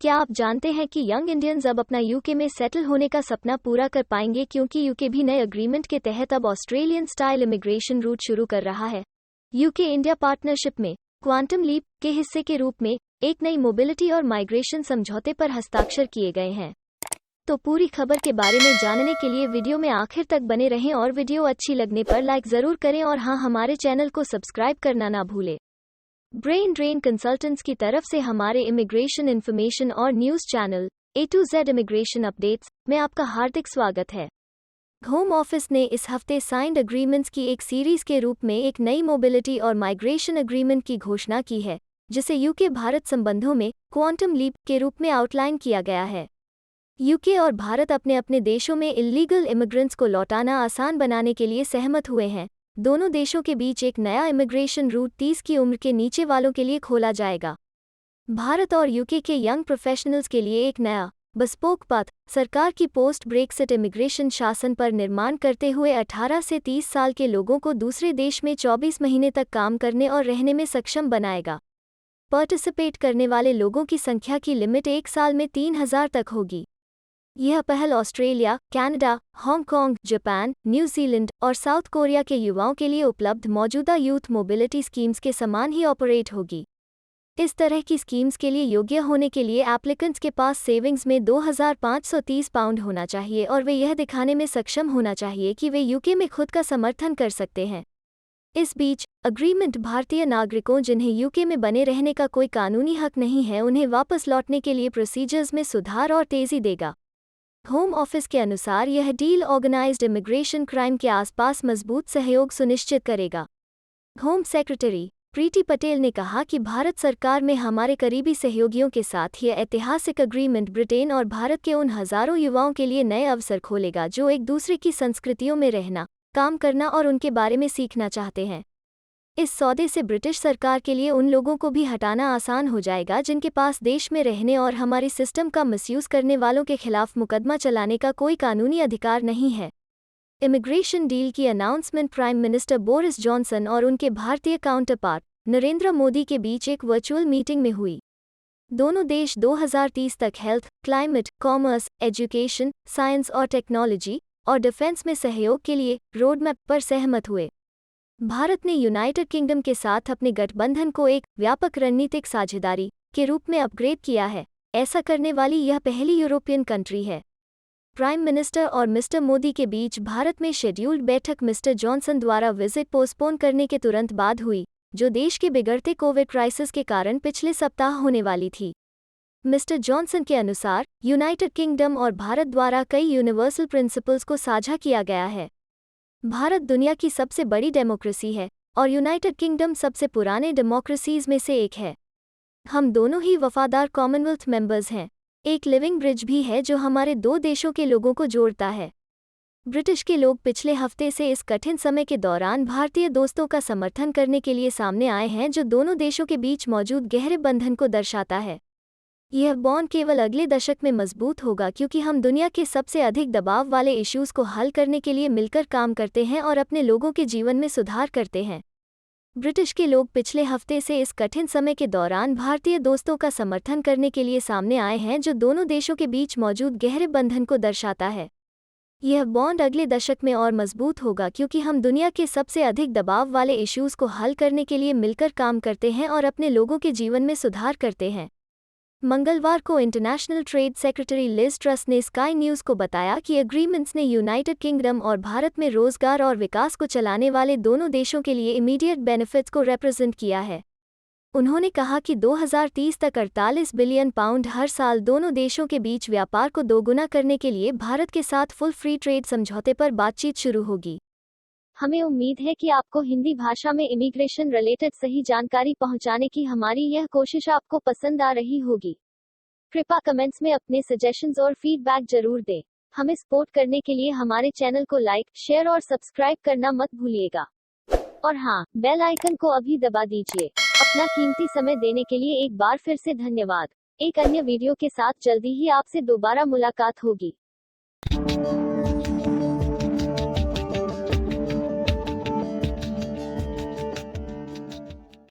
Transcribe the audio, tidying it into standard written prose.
क्या आप जानते हैं कि यंग इंडियंस अब अपना यूके में सेटल होने का सपना पूरा कर पाएंगे, क्योंकि यूके भी नए अग्रीमेंट के तहत अब ऑस्ट्रेलियन स्टाइल इमिग्रेशन रूट शुरू कर रहा है। यूके इंडिया पार्टनरशिप में क्वांटम लीप के हिस्से के रूप में एक नई मोबिलिटी और माइग्रेशन समझौते पर हस्ताक्षर किए गए हैं। तो पूरी खबर के बारे में जानने के लिए वीडियो में आखिर तक बने रहें और वीडियो अच्छी लगने पर लाइक जरूर करें और हाँ, हमारे चैनल को सब्सक्राइब करना ना भूलें। ब्रेन ड्रेन कंसल्टेंट्स की तरफ से हमारे इमिग्रेशन इन्फॉर्मेशन और news channel A to Z immigration updates में आपका हार्दिक स्वागत है। होम ऑफिस ने इस हफ्ते साइंड एग्रीमेंट्स की एक सीरीज के रूप में एक नई मोबिलिटी और माइग्रेशन एग्रीमेंट की घोषणा की है, जिसे यूके भारत संबंधों में क्वांटम लीप के रूप में आउटलाइन किया गया है। यूके और भारत अपने अपने देशों में इल्लीगल इमिग्रेंट्स को लौटाना आसान बनाने के लिए सहमत हुए हैं। दोनों देशों के बीच एक नया इमिग्रेशन रूट 30 की उम्र के नीचे वालों के लिए खोला जाएगा। भारत और यूके के यंग प्रोफेशनल्स के लिए एक नया बस्पोक पथ सरकार की पोस्ट ब्रेक्सिट इमिग्रेशन शासन पर निर्माण करते हुए 18 से 30 साल के लोगों को दूसरे देश में 24 महीने तक काम करने और रहने में सक्षम बनाएगा। पार्टिसिपेट करने वाले लोगों की संख्या की लिमिट 1 साल में 3000 तक होगी। यह पहल Australia, Canada, Hong Kong, Japan, New Zealand और साउथ कोरिया के युवाओं के लिए उपलब्ध मौजूदा यूथ मोबिलिटी स्कीम्स के समान ही ऑपरेट होगी। इस तरह की स्कीम्स के लिए योग्य होने के लिए एप्लीकेंट्स के पास सेविंग्स में 2530 पाउंड होना चाहिए और वे यह दिखाने में सक्षम होना चाहिए कि वे यूके में खुद का समर्थन कर सकते हैं। इस बीच अग्रीमेंट भारतीय नागरिकों जिन्हें यूके में बने रहने का कोई कानूनी हक नहीं है, उन्हें वापस लौटने के लिए प्रोसीजर्स में सुधार और तेजी देगा। होम ऑफिस के अनुसार यह डील ऑर्गेनाइज्ड इमिग्रेशन क्राइम के आसपास मजबूत सहयोग सुनिश्चित करेगा। होम सेक्रेटरी प्रीति पटेल ने कहा कि भारत सरकार में हमारे करीबी सहयोगियों के साथ यह ऐतिहासिक एग्रीमेंट ब्रिटेन और भारत के उन हजारों युवाओं के लिए नए अवसर खोलेगा जो एक दूसरे की संस्कृतियों में रहना, काम करना और उनके बारे में सीखना चाहते हैं। इस सौदे से ब्रिटिश सरकार के लिए उन लोगों को भी हटाना आसान हो जाएगा जिनके पास देश में रहने और हमारे सिस्टम का मिसयूज करने वालों के खिलाफ मुकदमा चलाने का कोई कानूनी अधिकार नहीं है। इमिग्रेशन डील की announcement prime minister Boris Johnson और उनके भारतीय काउंटरपार्ट नरेंद्र मोदी के बीच एक वर्चुअल मीटिंग में हुई। दोनों देश 2030 तक health, climate, commerce, education, science और टेक्नोलॉजी और डिफेंस में सहयोग के लिए रोडमैप पर सहमत हुए। भारत ने यूनाइटेड किंगडम के साथ अपने गठबंधन को एक व्यापक रणनीतिक साझेदारी के रूप में अपग्रेड किया है। ऐसा करने वाली यह पहली यूरोपियन कंट्री है। प्राइम मिनिस्टर और मिस्टर मोदी के बीच भारत में शेड्यूल्ड बैठक मिस्टर जॉनसन द्वारा विजिट पोस्टपोन करने के तुरंत बाद हुई, जो देश के बिगड़ते कोविड क्राइसिस के कारण पिछले सप्ताह होने वाली थी। मिस्टर जॉनसन के अनुसार यूनाइटेड किंगडम और भारत द्वारा कई यूनिवर्सल प्रिंसिपल्स को साझा किया गया है। भारत दुनिया की सबसे बड़ी डेमोक्रेसी है और यूनाइटेड किंगडम सबसे पुराने डेमोक्रेसीज में से एक है। हम दोनों ही वफादार कॉमनवेल्थ मेंबर्स हैं। एक लिविंग ब्रिज भी है जो हमारे दो देशों के लोगों को जोड़ता है। ब्रिटिश के लोग पिछले हफ्ते से इस कठिन समय के दौरान भारतीय दोस्तों का समर्थन करने के लिए सामने आए हैं, जो दोनों देशों के बीच मौजूद गहरे बंधन को दर्शाता है। यह बॉन्ड केवल अगले दशक में मजबूत होगा क्योंकि हम दुनिया के सबसे अधिक दबाव वाले इश्यूज को हल करने के लिए मिलकर काम करते हैं और अपने लोगों के जीवन में सुधार करते हैं। ब्रिटिश के लोग पिछले हफ्ते से इस कठिन समय के दौरान भारतीय दोस्तों का समर्थन करने के लिए सामने आए हैं, जो दोनों देशों के बीच मौजूद गहरे बंधन को दर्शाता है। यह बॉन्ड अगले दशक में और मजबूत होगा क्योंकि हम दुनिया के सबसे अधिक दबाव वाले इश्यूज को हल करने के लिए मिलकर काम करते हैं और अपने लोगों के जीवन में सुधार करते हैं। मंगलवार को international trade secretary Liz Truss ने स्काई न्यूज़ को बताया कि एग्रीमेंट्स ने यूनाइटेड किंगडम और भारत में रोजगार और विकास को चलाने वाले दोनों देशों के लिए इमीडिएट बेनिफिट्स को रिप्रेजेंट किया है। उन्होंने कहा कि 2030 तक 48 बिलियन पाउंड हर साल दोनों देशों के बीच व्यापार को दोगुना करने के लिए भारत के साथ फुल फ्री ट्रेड समझौते पर बातचीत शुरू होगी। हमें उम्मीद है कि आपको हिंदी भाषा में इमिग्रेशन रिलेटेड सही जानकारी पहुंचाने की हमारी यह कोशिश आपको पसंद आ रही होगी। कृपया कमेंट्स में अपने सजेशंस और फीडबैक जरूर दें। हमें सपोर्ट करने के लिए हमारे चैनल को लाइक, शेयर और सब्सक्राइब करना मत भूलिएगा। और हाँ, बेल आइकन को अभी दबा दीजिए। अपना कीमती समय देने के लिए एक बार फिर से धन्यवाद। एक अन्य वीडियो के साथ जल्दी ही आपसे दोबारा मुलाकात होगी।